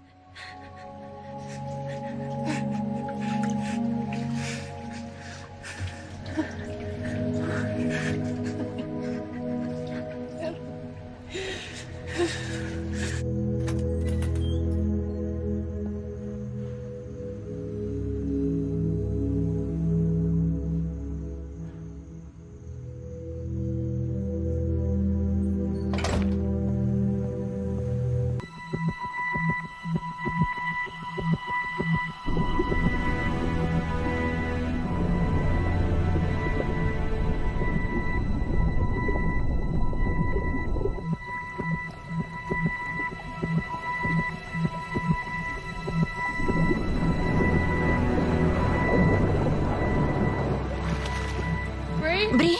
Бри!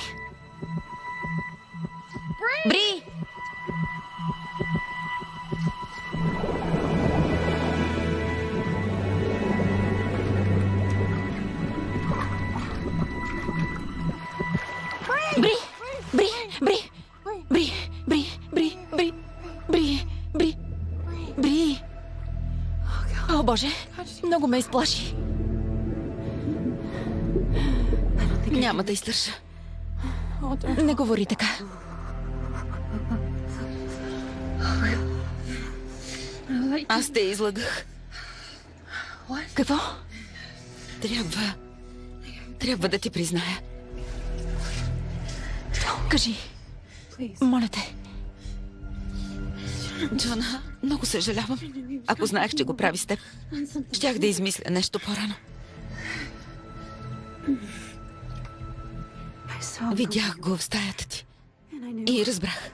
Бри! Бри! Бри! Бри! Бри! Бри! Бри! Бри! Бри! Бри! Бри! О, Боже! Много ме изплаши. Няма да издържа. Не говори така. Аз те излагах. Какво? Трябва да ти призная. Кажи. Моля те. Джона, много съжалявам. Ако знаех, че го прави с теб, щях да измисля нещо по-рано. Видях го в стаята ти и разбрах.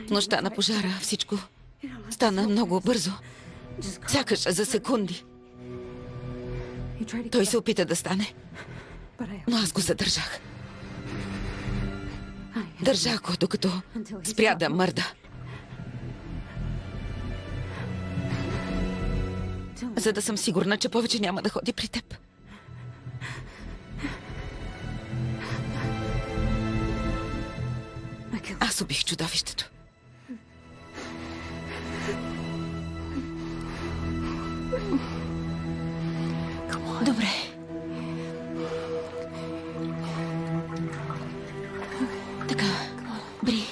В нощта на пожара всичко стана много бързо. Сякаш за секунди. Той се опита да стане, но аз го задържах. Държах го, докато спря да мърда. За да съм сигурна, че повече няма да ходи при теб. Аз убих чудовището. Добре. Така, Бри.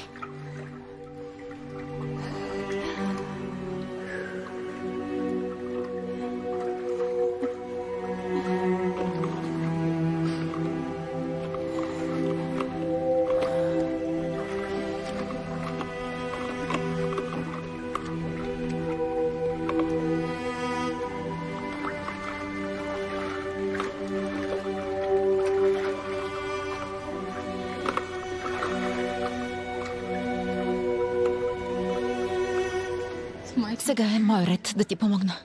Сега е мой ред да ти помогна.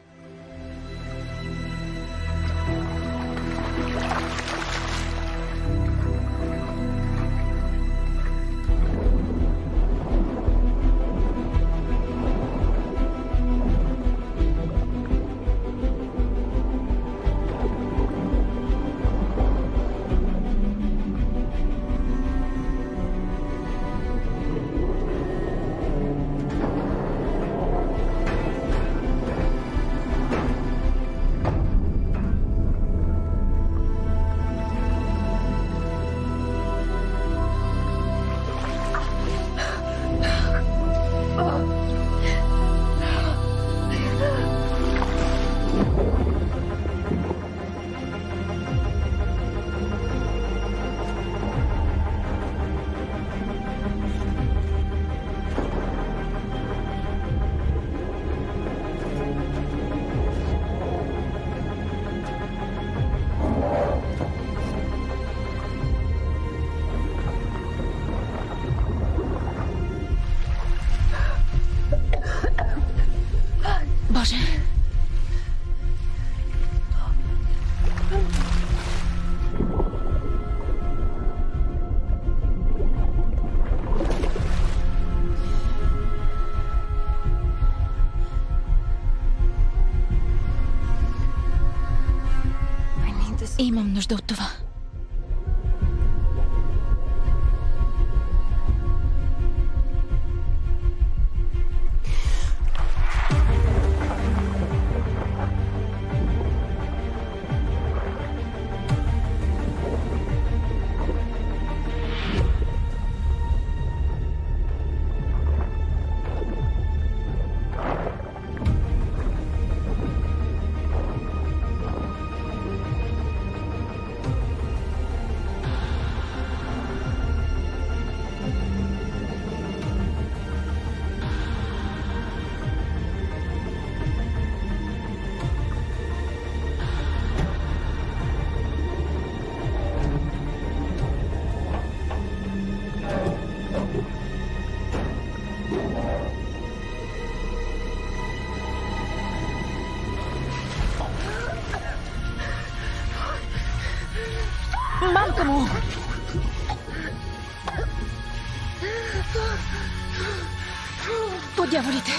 Боже! Имам нужда от това. Мамка му! По дяволите!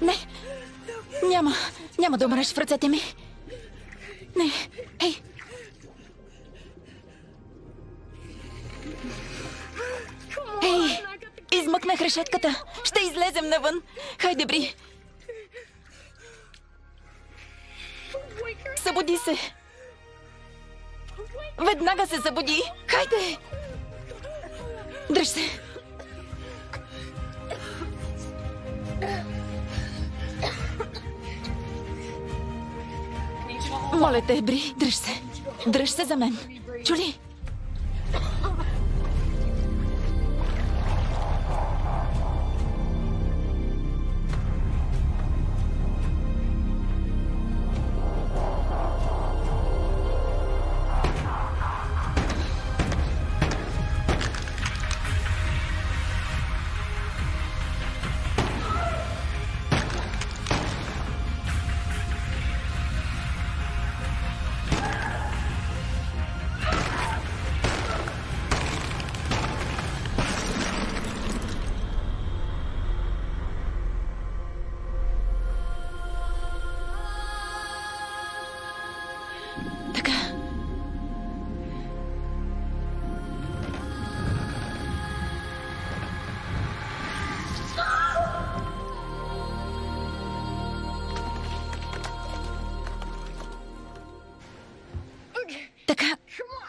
Не. Няма да умреш в ръцете ми. Не. Ей. Ей, измъкнах решетката. Ще излезем навън. Хайде, Бри. Събуди се. Веднага се събуди. Хайде. Дръж се. Моля те, Бри, дръж се. Дръж се за мен. Чули? Така,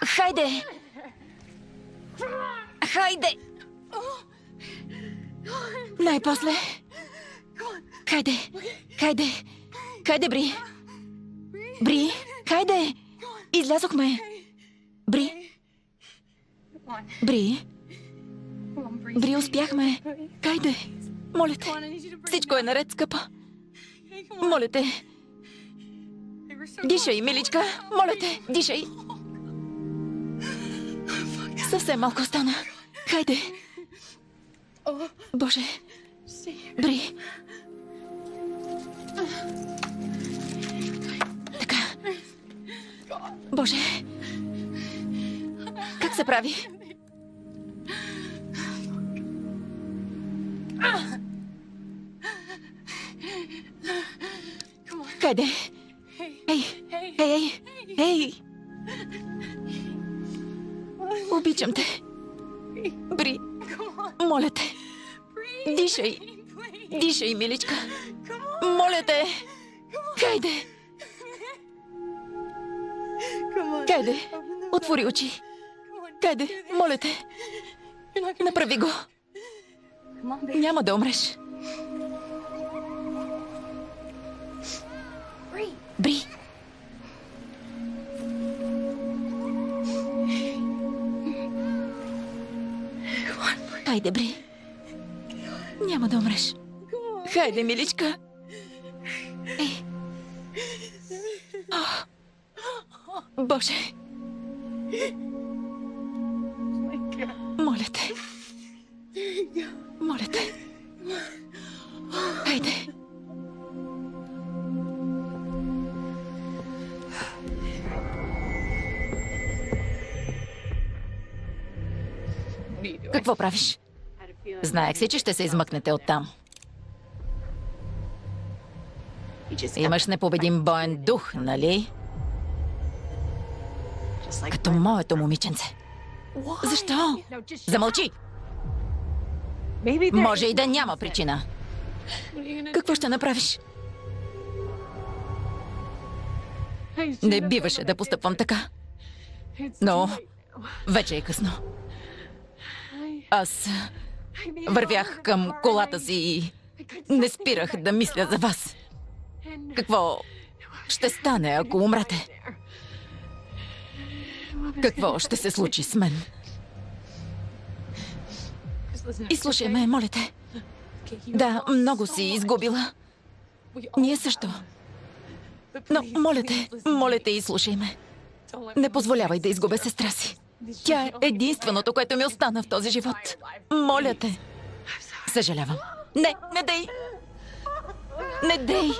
хайде! Хайде! Най-после! Хайде! Хайде! Хайде, Бри! Бри! Хайде! Излязохме! Бри! Бри! Бри, успяхме! Хайде! Моля те! Всичко е наред, скъпа! Моля те! Дишай, миличка! Моля те, дишай! Съвсем малко остана. Хайде! Боже! Бри! Така. Боже! Как се прави? Хайде! Ей! Ей! Ей! Обичам те. Бри, моля те. Дишай. Дишай, миличка. Моля те. Хайде. Хайде. Отвори очи. Хайде, моля те. Направи го. Няма да умреш. Бри. Хайде, Бри. Няма да умреш. Хайде, миличка. Ей. О. Боже. Моля те. Моля те. Хайде. Какво правиш? Знаех си, че ще се измъкнете оттам. Имаш непобедим боен дух, нали? Като моето момиченце. Защо? Замълчи! Може и да няма причина. Какво ще направиш? Не биваше да постъпвам така. Но вече е късно. Аз вървях към колата си и не спирах да мисля за вас. Какво ще стане, ако умрете? Какво ще се случи с мен? И слушай ме, моля те. Да, много си изгубила. Ние също. Но, моля те и слушай ме. Не позволявай да изгубя сестра си. Тя е единственото, което ми остана в този живот. Моля те. Съжалявам. Не дей! Не дей!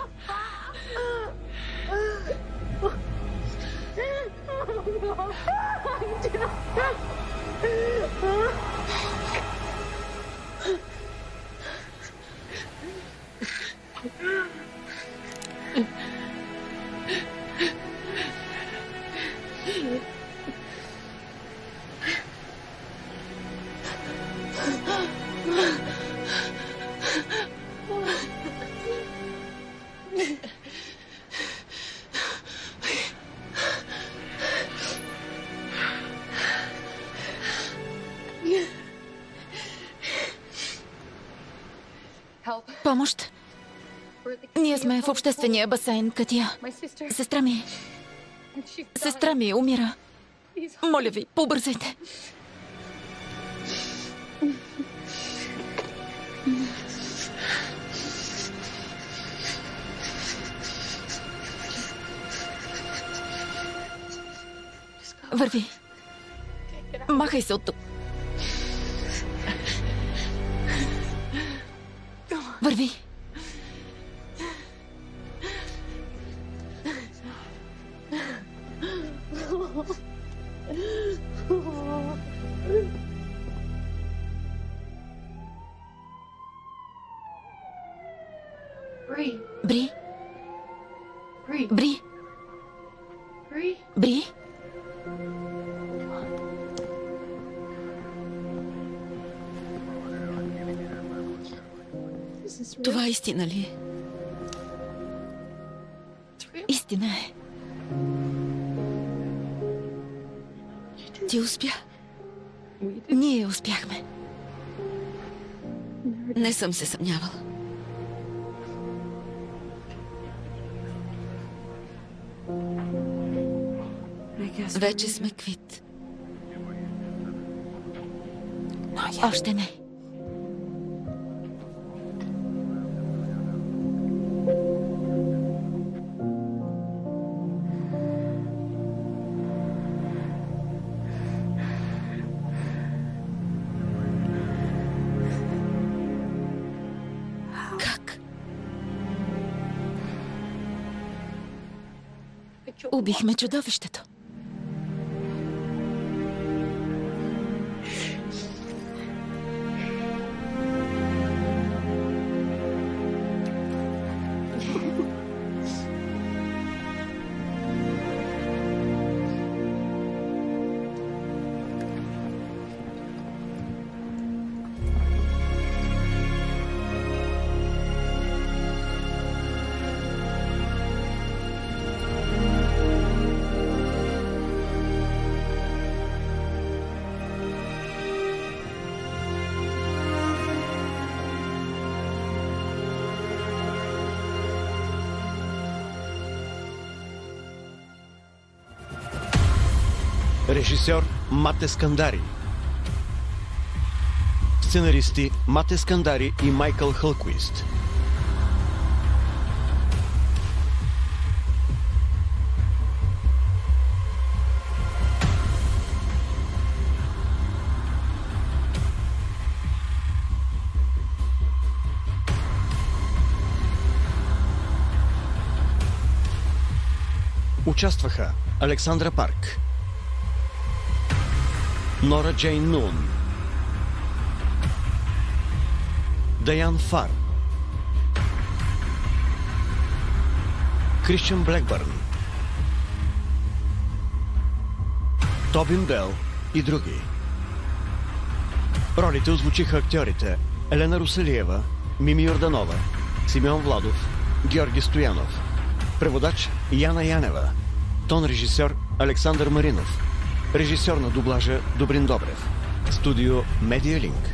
Помощ. Ние сме в обществения басейн, Катия. Сестра ми умира. Моля ви, побързайте. Върви. Махай се от тук. Върви. Бри? Бри? Бри? Това истина ли е? Истина е. Ти успя? Ние успяхме. Не съм се съмнявала. Вече сме квит. Още не. Как? Убихме чудовището. Режисьор Мате Скандари. Сценаристи Мате Скандари и Майкъл Хълквист. Участваха Александра Парк, Нора Джейн Нун, Даян Фар, Кристиан Блекбърн, Тобин Бел и други. Ролите озвучиха актьорите Елена Русалиева, Мими Йорданова, Симеон Владов, Георги Стоянов. Преводач Яна Янева. Тон режисьор Александър Маринов. Режисьор на дублажа Добрин Добрев. Студио Медиалинк.